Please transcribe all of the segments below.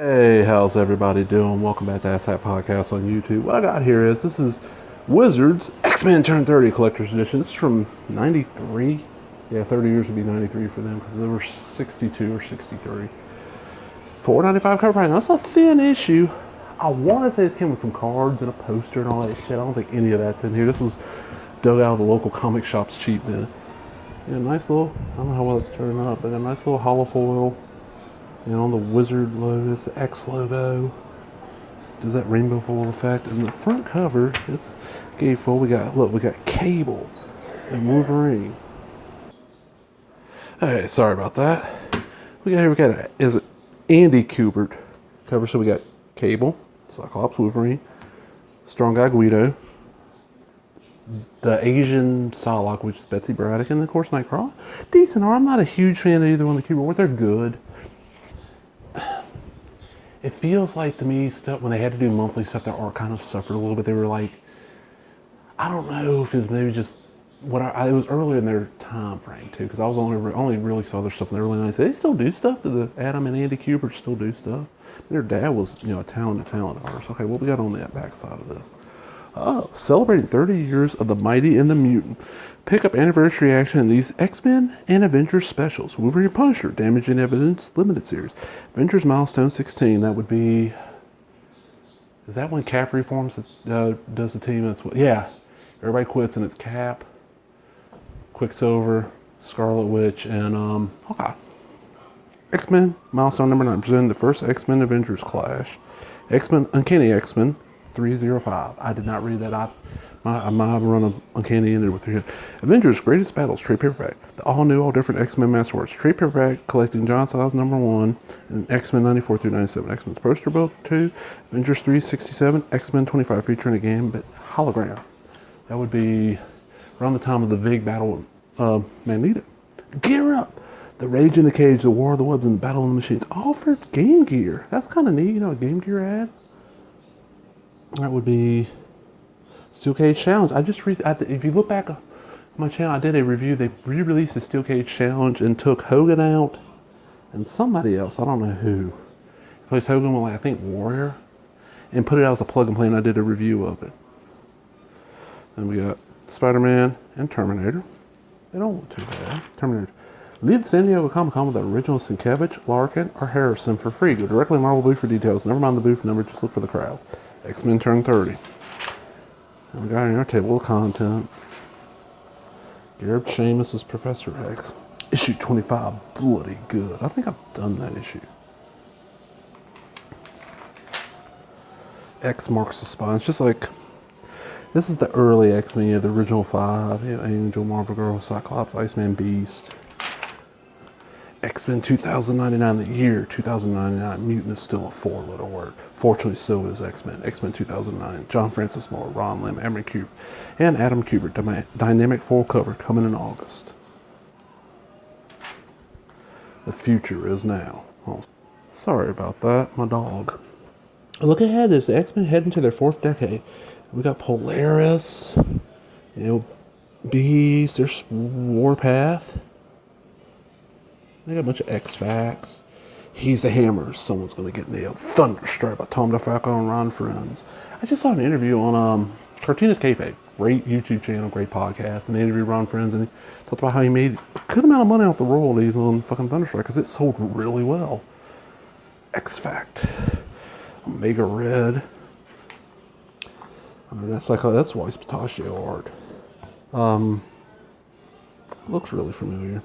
Hey, how's everybody doing? Welcome back to Ask That Podcast on YouTube. What I got here is this is Wizards X-Men Turn 30 Collector's Edition. This is from 93. Yeah, 30 years would be 93 for them because they were 62 or 63. $4.95 cover price. Now, that's a thin issue. I want to say this came with some cards and a poster and all that shit. I don't think any of that's in here. This was dug out of the local comic shops cheap then. Yeah, nice little, I don't know how well it's turning up, but a nice little holofoil. And on the Wizard logo, it's the X logo. Does that rainbow foil effect. And the front cover, it's gatefold. We got Cable and Wolverine. Hey, sorry about that. Is it Andy Kubert cover? So we got Cable, Cyclops, Wolverine, Strong Guy Guido, the Asian Psylocke, which is Betsy Braddock, and of course Nightcrawler. Decent art. I'm not a huge fan of either one of the Kubert ones. They're good. It feels like to me stuff when they had to do monthly stuff, their art kind of suffered a little bit. They were like, I don't know if it was maybe just it was earlier in their time frame too, because I was only really saw their stuff in the early 90s. They still do stuff. The Adam and Andy Kubert still do stuff. Their dad was a talented artist. Okay, what we got on that back side of this? Oh, celebrating 30 years of the Mighty and the Mutant. Pick up anniversary action in these X-Men and Avengers specials. Wolverine and Punisher, Damaging Evidence Limited Series. Avengers Milestone 16, that would be... Is that when Cap reforms, does the team? Yeah, everybody quits and it's Cap, Quicksilver, Scarlet Witch, and okay. X-Men Milestone number 9, presenting the first X-Men Avengers clash. X-Men, Uncanny X-Men 305. I did not read that. I might have run an Uncanny ended with 300. Avengers Greatest Battles trade paperback. The all new, all different X-Men Masterworks trade paperback collecting John Size number 1 and X-Men 94 through 97. X-Men's poster book 2. Avengers 367. X-Men 25 featuring a Gambit hologram. That would be around the time of the big battle of Magneto. Gear Up! The Rage in the Cage, The War of the Woods, and the Battle of the Machines. All for Game Gear. That's kind of neat, a Game Gear ad. That would be Steel Cage Challenge. If you look back on my channel, I did a review. They re-released the Steel Cage Challenge and took Hogan out and somebody else. I don't know who. Replaced Hogan with, I think, Warrior, and put it out as a plug and play, and I did a review of it. Then we got Spider-Man and Terminator. They don't look too bad. Terminator. Leave San Diego Comic-Con with the original Sienkiewicz, Larkin, or Harrison for free. Go directly to Marvel booth for details. Never mind the booth number, just look for the crowd. X-Men Turn 30. And we got in our table of contents. Gareb Shamus is Professor X. Issue 25, bloody good. I think I've done that issue. X marks the spot. It's just like, this is the early X-Men, the original 5. Angel, Marvel Girl, Cyclops, Iceman, Beast. X-Men 2099, the year 2099. Mutant is still a 4-letter word. Fortunately, so is X-Men. X-Men 2009. John Francis Moore, Ron Lim, and Adam Kubert. Dynamic full cover coming in August. The future is now. Oh, sorry about that, my dog. Look ahead, is the X-Men heading to their 4th decade. We got Polaris, Beast, there's Warpath. They got a bunch of X-Facts. He's the Hammer. Someone's going to get nailed. Thunderstrike by Tom DeFalco and Ron Friends. I just saw an interview on Cartoonist Kayfabe. Great YouTube channel, great podcast. And they interviewed Ron Friends and he talked about how he made a good amount of money off the royalties on fucking Thunderstrike because it sold really well. X-Fact. Omega Red. I mean, that's Weiss Pistachio art. Looks really familiar.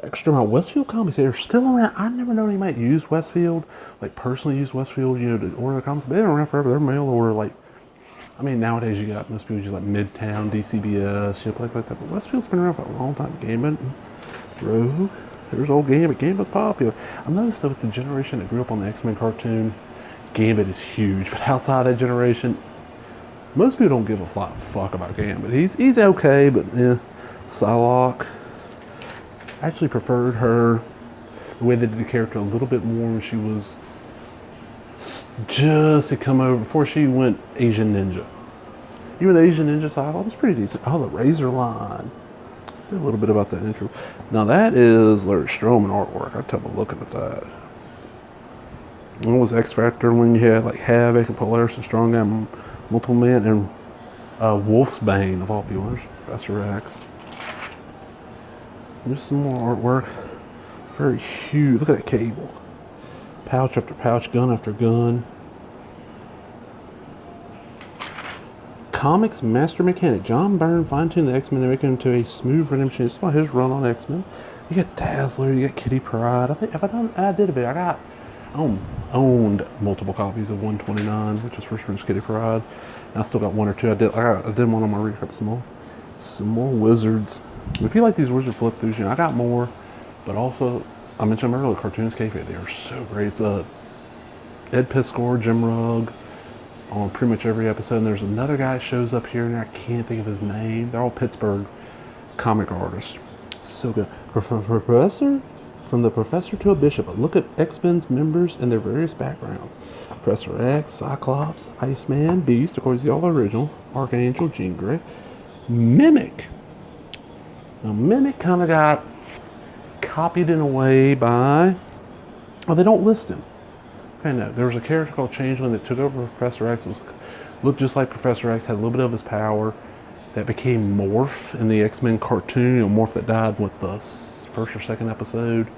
Extra amount Westfield comics, they're still around. I never known anybody use Westfield, like personally use Westfield, to order the comics. They've been around forever. They're mail order, nowadays you got most people use like Midtown, DCBS, places like that. But Westfield's been around for a long time. Gambit, Rogue, there's old Gambit. Gambit's popular. I've noticed that with the generation that grew up on the X-Men cartoon, Gambit is huge. But outside that generation, most people don't give a fuck about Gambit. He's okay, but yeah, Psylocke. I actually preferred her, the way they did the character a little bit more when she was just to come over, before she went Asian Ninja. Even the Asian Ninja style was pretty decent. Oh, the Razor line. A little bit about that intro. Now that is Larry Stroman artwork. I tell you, looking at that. What was X Factor when you had like Havoc and Polaris and Strong Guy, Multiple Man, and Wolfsbane of all people. Professor X. There's some more artwork. Very huge. Look at that cable. Pouch after pouch, gun after gun. Comics Master Mechanic. John Byrne fine-tuned the X-Men and make it into a smooth redemption. It's about his run on X-Men. You got Dazzler, you got Kitty Pryde. I think I did a bit. I owned multiple copies of 129, which was first printed Kitty Pryde. And I still got one or two. I did one on my recap. Some more Wizards. If you like these Wizard flip-throughs, I got more. But also, I mentioned them earlier, Cartoons Kayfabe. They are so great. It's Ed Piskor, Jim Rugg, on pretty much every episode. And there's another guy that shows up here and there. I can't think of his name. They're all Pittsburgh comic artists. So good. From the professor to a bishop. Look at X-Men's members and their various backgrounds. Professor X, Cyclops, Iceman, Beast, of course, the all original, Archangel, Jean Grey, Mimic. Now, Mimic kind of got copied in a way by. They don't list him. No, there was a character called Changeling that took over Professor X. Looked just like Professor X, had a little bit of his power. That became Morph in the X-Men cartoon. Morph that died with the first or second episode.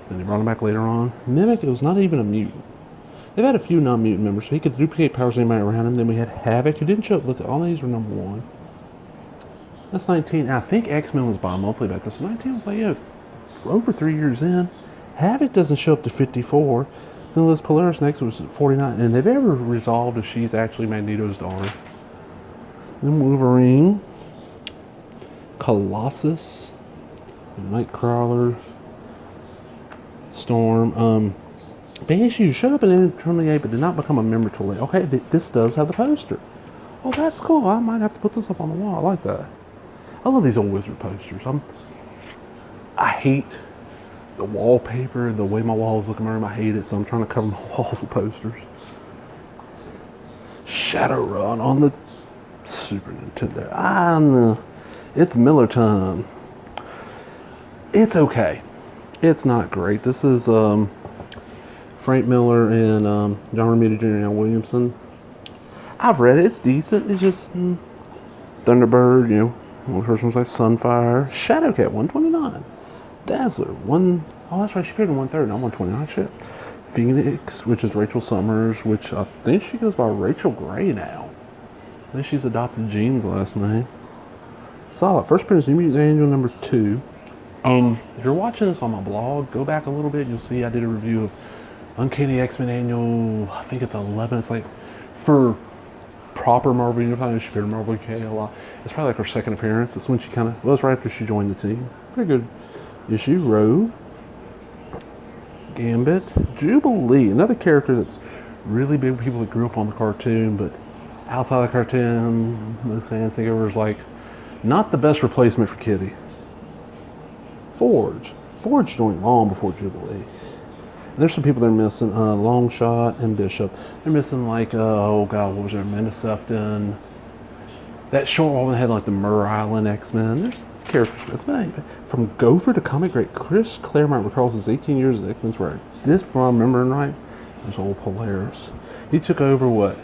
Then they brought him back later on. Mimic, it was not even a mutant. They've had a few non-mutant members, so he could duplicate powers anybody around him. Then we had Havoc, who didn't show up. Look, all these were number 1. That's 19. I think X-Men was bi-monthly back then. So 19 was like, over 3 years in. Havoc doesn't show up to 54. Then Liz Polaris next was 49. And they've ever resolved if she's actually Magneto's daughter. Then Wolverine, Colossus, Nightcrawler, Storm. Banshee showed up in N28 but did not become a member till late. Okay, this does have the poster. Oh, that's cool. I might have to put this up on the wall. I like that. I love these old Wizard posters. I hate the wallpaper, the way my walls look in my room. I hate it, so I'm trying to cover my walls with posters. Shadowrun on the Super Nintendo. It's Miller time. It's okay. It's not great. This is Frank Miller and John Romita Jr. and Al Williamson. I've read it. It's decent. It's just Thunderbird, one of the first ones like Sunfire. Shadowcat, 129. Dazzler, oh, that's right, she appeared in 130, not 129, shit. Phoenix, which is Rachel Summers, which I think she goes by Rachel Gray now. I think she's adopted Jean's last name. Solid. First appearance, New Mutant Angel number 2. If you're watching this on my blog, go back a little bit, you'll see I did a review of Uncanny X-Men Annual, I think it's 11. It's like, for proper Marvel Universe, she appeared in Marvel UK a lot. It's probably like her second appearance. It's when she it was right after she joined the team. Pretty good issue. Rogue, Gambit, Jubilee, another character that's really big with people that grew up on the cartoon, but outside the cartoon, most fans think it was like not the best replacement for Kitty. Forge joined long before Jubilee. And there's some people they're missing. Longshot and Bishop. They're missing like what was there? Amanda Sefton. That short one had like the Murr Island X-Men. There's characters missing. From Gopher to comic great Chris Claremont recalls his 18 years as X-Men's writer. This, if I'm remembering right, was old Polaris. He took over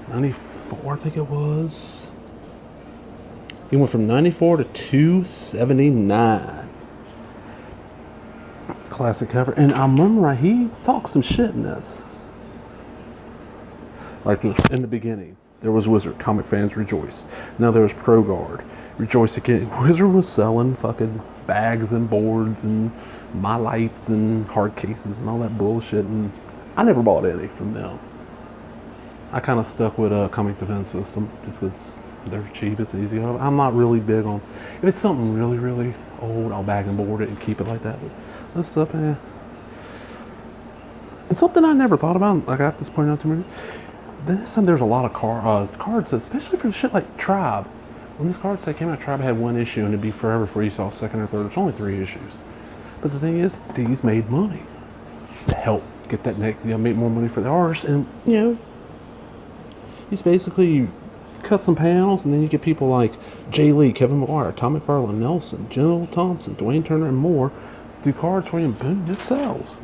94, I think it was. He went from 94 to 279. Classic cover. And I remember he talked some shit in this. Like in the beginning, there was Wizard. Comic fans rejoiced. Now there was Pro Guard. Rejoice again. Wizard was selling fucking bags and boards and my lights and hard cases and all that bullshit. And I never bought any from them. I kind of stuck with a Comic Defense System just because they're cheap. It's easy. I'm not really big on. If it's something really, really old, I'll bag and board it and keep it like that. But this stuff, it's something I never thought about. Like I got this pointed out to me. There's a lot of cards, especially for shit like Tribe. When this card set came out, Tribe had one issue, and it'd be forever before you saw a second or third. There's only 3 issues. But the thing is, these made money to help get that next, make more money for the artists, and it's basically cut some panels, and then you get people like Jay Lee, Kevin McGuire, Tom McFarlane, Nelson, Jill Thompson, Dwayne Turner, and more. Do cards for you, and boom, it sells.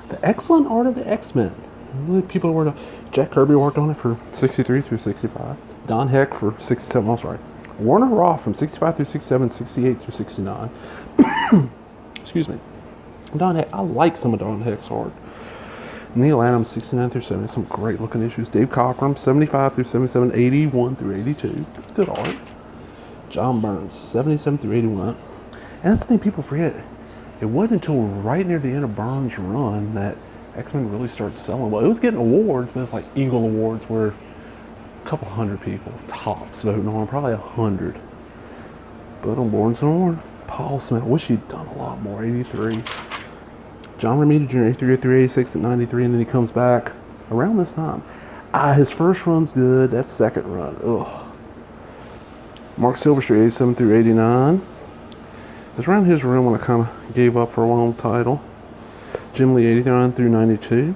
The Excellent Art of the X-Men. People were Jack Kirby worked on it for 63 through 65. Don Heck for 67. Oh, sorry. Warner Roth from 65 through 67, 68 through 69. Excuse me. Don Heck. I like some of Don Heck's art. Neil Adams, 69 through 70. Some great looking issues. Dave Cockrum, 75 through 77, 81 through 82. Good art. John Burns, 77 through 81. And that's the thing people forget. It wasn't until right near the end of Burns' run that X-Men really started selling. Well, it was getting awards, but it's like Eagle Awards where a couple hundred people, tops, voting on, probably 100. But on Born Norn, Paul Smith, I wish he'd done a lot more, 83. John Romita Jr., 83 through 86 at 93, and then he comes back around this time. His first run's good, that second run, ugh. Mark Silverstreet, 87 through 89. It was around his run when I kind of gave up for a while on the title. Jim Lee, 89 through 92.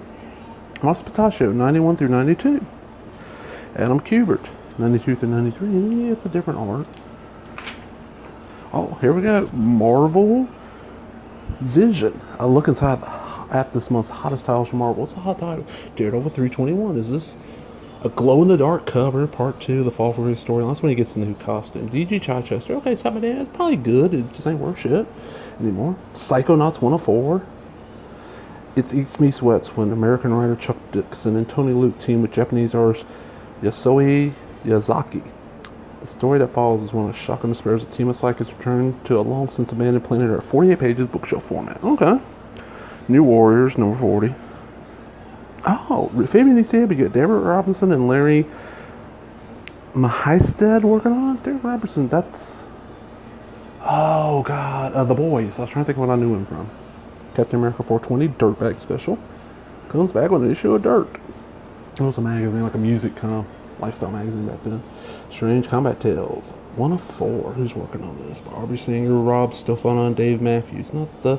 Ross Pataccio, 91 through 92. Adam Kubert, 92 through 93. And you get the different art. Oh, here we go. Marvel Vision. I look inside at this month's hottest titles from Marvel. What's a hot title? Daredevil 321. Is this a glow-in-the-dark cover, part 2 of the Fall for His storyline? That's when he gets the new costume. D.G. Chichester. Okay, something like that. It's probably good. It just ain't worth shit anymore. Psychonauts 104. It's Eats Me Sweats when American writer Chuck Dixon and Tony Luke team with Japanese artist Yasui Yazaki. The story that follows is one of shock and despair as a team of psychics return to a long since abandoned planet at 48 pages bookshelf format. Okay. New Warriors, number 40. Oh, Fabian Iciaba, you got Deborah Robinson and Larry Mahisted working on it. Derek Robertson, that's... Oh, God. The Boys. I was trying to think of what I knew him from. Captain America 420, Dirtbag Special. Comes back with an issue of Dirt. It was a magazine, like a music kind of lifestyle magazine back then. Strange Combat Tales. 104. Who's working on this? Barbie Singer, Rob Stefano, and Dave Matthews. Not the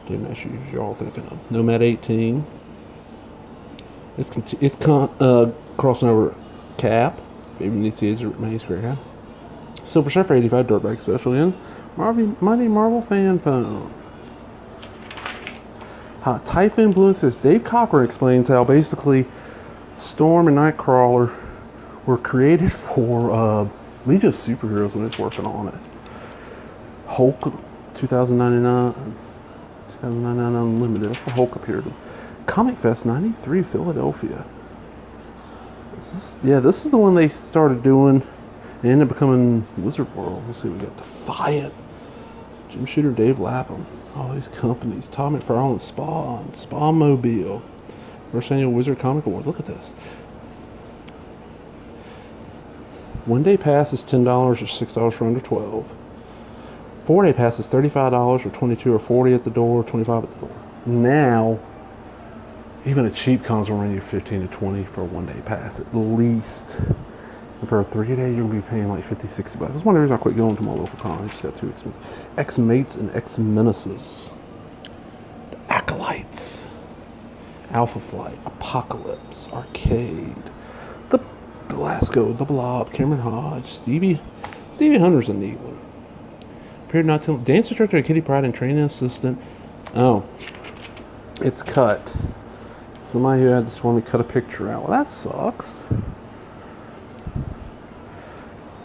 Dave Matthews you're all thinking of. Nomad 18. It's crossing over Cap. Fabian Iciaba, Manuscript. Silver Surfer 85, Dirtbag Special in. Mighty Marvel Fan Phone. Typhoon Blue says Dave Cockrum explains how basically Storm and Nightcrawler were created for Legion of Superheroes when it's working on it. Hulk 2099 Unlimited. That's where Hulk appeared. Comic Fest 93 Philadelphia. This is the one they started doing. They ended up becoming Wizard World. Let's see, we got Defiant, Jim Shooter, Dave Lapham. All these companies. Tom McFarlane, Spawn, Spawn Mobile. First annual Wizard Comic Awards. Look at this. One day pass is $10 or $6 for under 12. 4 day pass is $35 or 22 or 40 at the door, 25 at the door. Now, even a cheap cons will run you 15 to 20 for a 1 day pass at least. And for a 3 day, you're going to be paying like 50, 60 bucks. That's one of the reasons I quit going to my local con. It just got too expensive. X-Mates and X-Menaces. The Acolytes. Alpha Flight. Apocalypse. Arcade. The Blasco. The Blob. Cameron Hodge. Stevie Hunter's a neat one. Appeared not till dance instructor, Kitty Pryde, and training assistant. Oh. It's cut. Somebody who had this for me cut a picture out. Well, that sucks.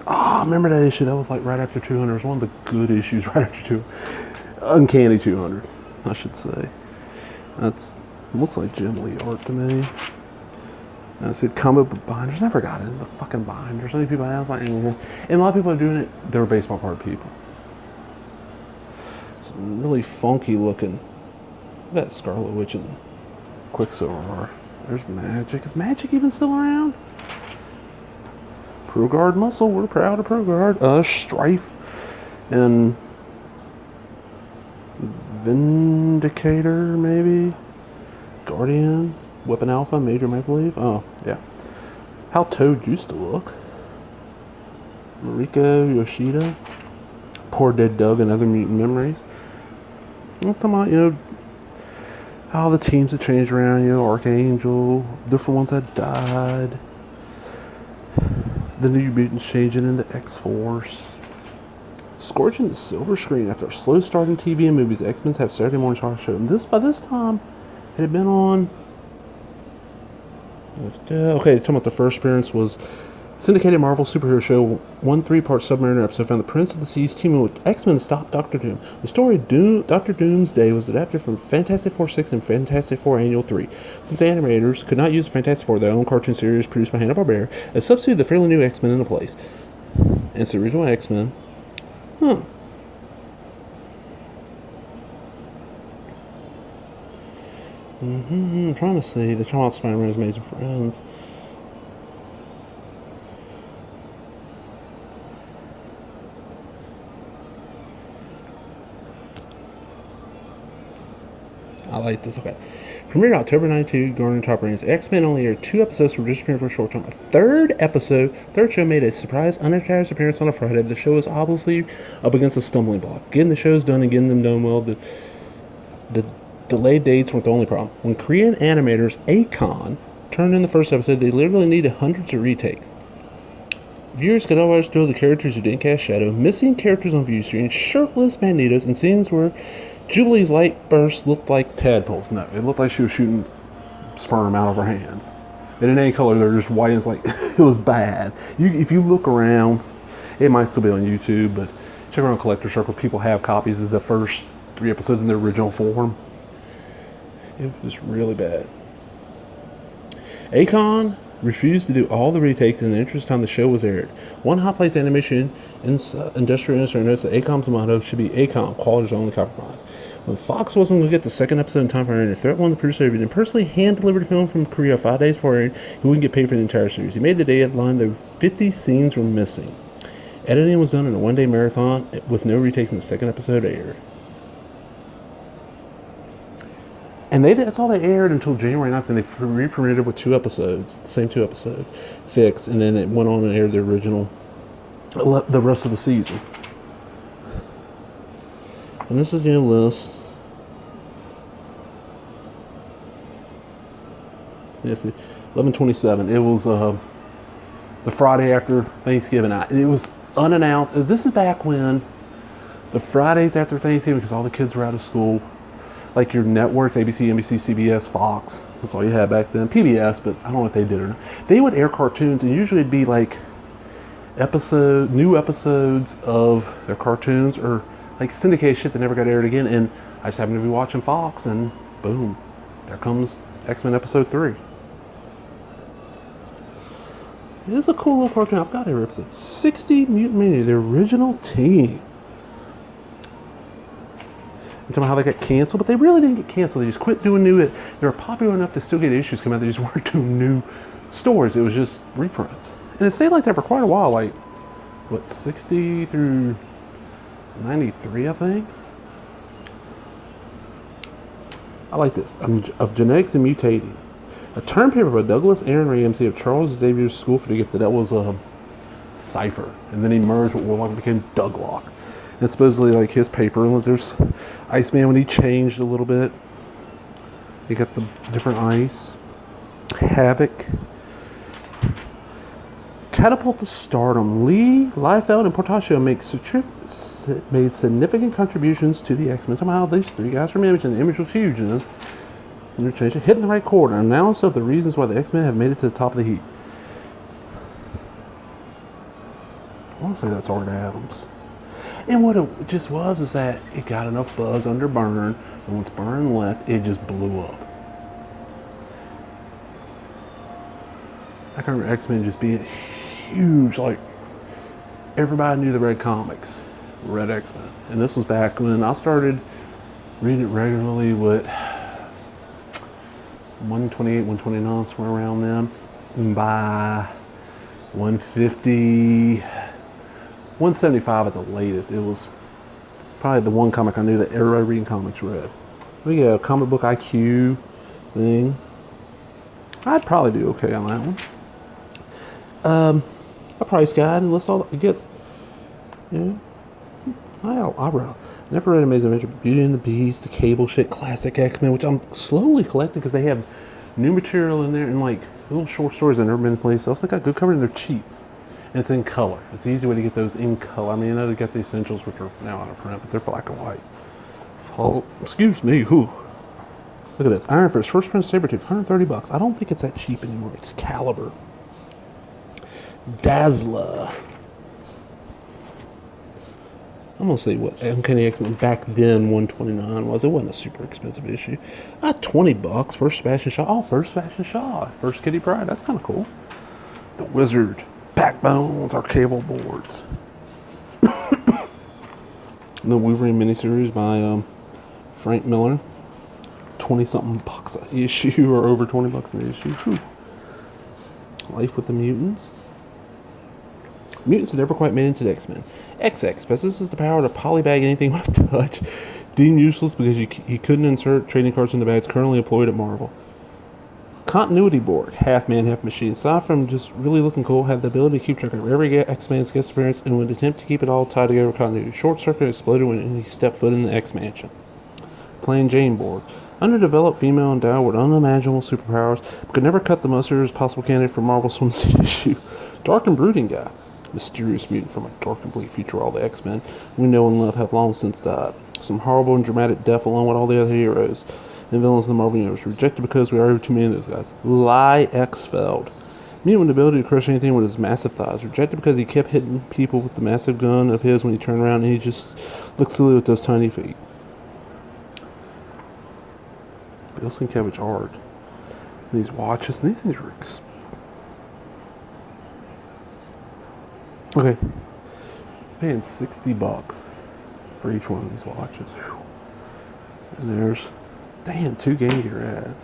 Ah, remember that issue? That was like right after 200. It was one of the good issues right after 200. Uncanny 200, I should say. Looks like Jim Lee art to me. And I said comic book binders. Never got into the fucking binders. So many people I was like, and a lot of people are doing it. They were baseball card people. Some really funky looking. Look at that Scarlet Witch and Quicksilver. There's Magic. Is Magic even still around? ProGuard Muscle, we're proud of ProGuard. Strife and Vindicator, maybe. Guardian, Weapon Alpha, Major Maple Leaf. Oh, yeah. How Toad used to look. Mariko Yoshida. Poor Dead Doug and Other Mutant Memories. Let's talk about, how the teams have changed around, Archangel, different ones that died. the New Mutants changing into X-Force. Scorching the silver screen after a slow start in TV and movies. The X-Men have Saturday morning talk show, and by this time it had been on. Okay, talking about the first appearance was syndicated Marvel superhero show. One 3-part Submariner episode found the Prince of the Seas teaming with X-Men to stop Doctor Doom. The story Doctor Doomsday was adapted from Fantastic Four 6 and Fantastic Four Annual 3. Since the animators could not use Fantastic Four, their own cartoon series produced by Hanna-Barbera, a substitute the fairly new X-Men into place. And it's the original X-Men. Huh. I'm trying to see. They're talking about Spider-Man's Amazing Friends. I like this. Okay. Premiered October 92, garnered top ratings. X-Men only aired 2 episodes for distribution for a short time. A third show made a surprise, unadvertised appearance on a Friday. The show was obviously up against a stumbling block. Getting the shows done and getting them done well, the delayed dates weren't the only problem. When Korean animators Akon turned in the first episode, they literally needed hundreds of retakes. Viewers could otherwise throw the characters who didn't cast shadow, missing characters on view screen, shirtless Magnetos, and scenes where Jubilee's light bursts looked like tadpoles. No, it looked like she was shooting sperm out of her hands. And in any color, they're just white, and it's like, it was bad. If you look around, it might still be on YouTube, but check around collector circles. People have copies of the first 3 episodes in their original form. It was really bad. Akon refused to do all the retakes in the interest of time the show was aired. One Hot Place Animation industrial industry notes that Akon's motto should be Akon, quality is only compromise. When Fox wasn't going to get the second episode in time for airing, the threat one the producer and personally hand-delivered a film from Korea 5 days before airing, he wouldn't get paid for the entire series. He made the deadline, though 50 scenes were missing. Editing was done in a one-day marathon with no retakes, and the second episode aired. And that's all they aired until January 9th, and they re-premiered it with 2 episodes, the same 2 episodes, fixed, and then it went on and aired the original, the rest of the season. And this is the list. Yes, 11/27. It was the Friday after Thanksgiving. It was unannounced. This is back when the Fridays after Thanksgiving, because all the kids were out of school, like your networks, ABC, NBC, CBS, Fox, that's all you had back then. PBS, but I don't know if they did or not. They would air cartoons, and usually it'd be like new episodes of their cartoons, or like syndicated shit that never got aired again. And I just happened to be watching Fox, and boom, there comes X-Men episode 3. It is a cool little cartoon. I've got every episode. 60 Mutant Mania, the original team. And tell me how they got canceled, but they really didn't get canceled. They just quit doing new. They were popular enough to still get issues come out. They just weren't doing new stories. It was just reprints, and it stayed like that for quite a while. Like, what, 60 through 93, I think. I like this. Of Genetics and Mutating, a term paper by Douglas Aaron Ramsey of Charles Xavier's School for the Gifted. That was a cipher, and then he merged with Warlock, became Douglock. And supposedly, like, his paper, there's Iceman when he changed a little bit. You got the different ice. Havoc. Catapult to Stardom. Lee, Liefeld, and Portacio made significant contributions to the X-Men. Somehow these 3 guys from Image, and the Image was huge, and they're changing, hitting the right chord. An analysis of the reasons why the X-Men have made it to the top of the heap. I want to say that's Art Adams. And what it just was is that it got enough buzz under Byrne, and once Byrne left, it just blew up. I can remember X-Men just being huge. Like, everybody knew the Red Comics, Red X-Men. And this was back when I started reading it regularly with 128, 129, somewhere around them. And by 150... 175 at the latest. It was probably the one comic I knew that everybody reading comics read. We got a comic book IQ thing. I'd probably do okay on that one. A price guide, and let's all get. Yeah, I never read Amazing Adventure, Beauty and the Beast, the Cable shit, classic X-Men, which I'm slowly collecting because they have new material in there and like little short stories that never been in place else. They got good cover and they're cheap. It's in color. It's the easy way to get those in color. I mean, I know they got the essentials, which are now on a print, but they're black and white. Oh, excuse me. Whew. Look at this. Iron Fist, first print Sabretooth, $130. I don't think it's that cheap anymore. Excalibur. Dazzler. I'm going to say what Uncanny X-Men back then 129 was. It wasn't a super expensive issue. $20. First Sebastian Shaw. Oh, first Sebastian Shaw. First Kitty Pryde. That's kind of cool. The Wizard. Backbones. Archival boards. The Wolverine miniseries by Frank Miller. 20-something bucks an issue, or over 20 bucks an issue. Whew. Life with the Mutants. Mutants had never quite made into the X-Men. XX possesses the power to polybag anything with a touch. Deemed useless because he couldn't insert trading cards in the bags currently employed at Marvel. Continuity board. Half man, half machine. Aside from just really looking cool, had the ability to keep track of every X-Man's guest appearance and would attempt to keep it all tied together with continuity. Short circuit exploded when he stepped foot in the X-Mansion. Plain Jane board. Underdeveloped female endowed with unimaginable superpowers, but could never cut the mustard as possible candidate for Marvel's swimsuit issue. Dark and brooding guy. Mysterious mutant from a dark and bleak future where all the X-Men we know and love have long since died. Some horrible and dramatic death along with all the other heroes and villains in the Marvel Universe. Rejected because we are too many of those guys. Lie X-Feld. Mutant with the ability to crush anything with his massive thighs. Rejected because he kept hitting people with the massive gun of his when he turned around and he just looked silly with those tiny feet. Bill Sienkiewicz art. And these watches, and these things were okay. Paying $60 for each one of these watches. Whew. And there's, damn, 2 Game Gear ads.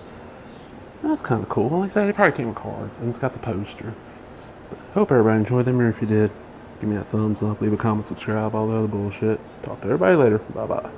That's kind of cool. Like I said, they probably came with cards, and it's got the poster. But hope everybody enjoyed them. Or if you did, give me that thumbs up, leave a comment, subscribe, all the other bullshit. Talk to everybody later. Bye bye.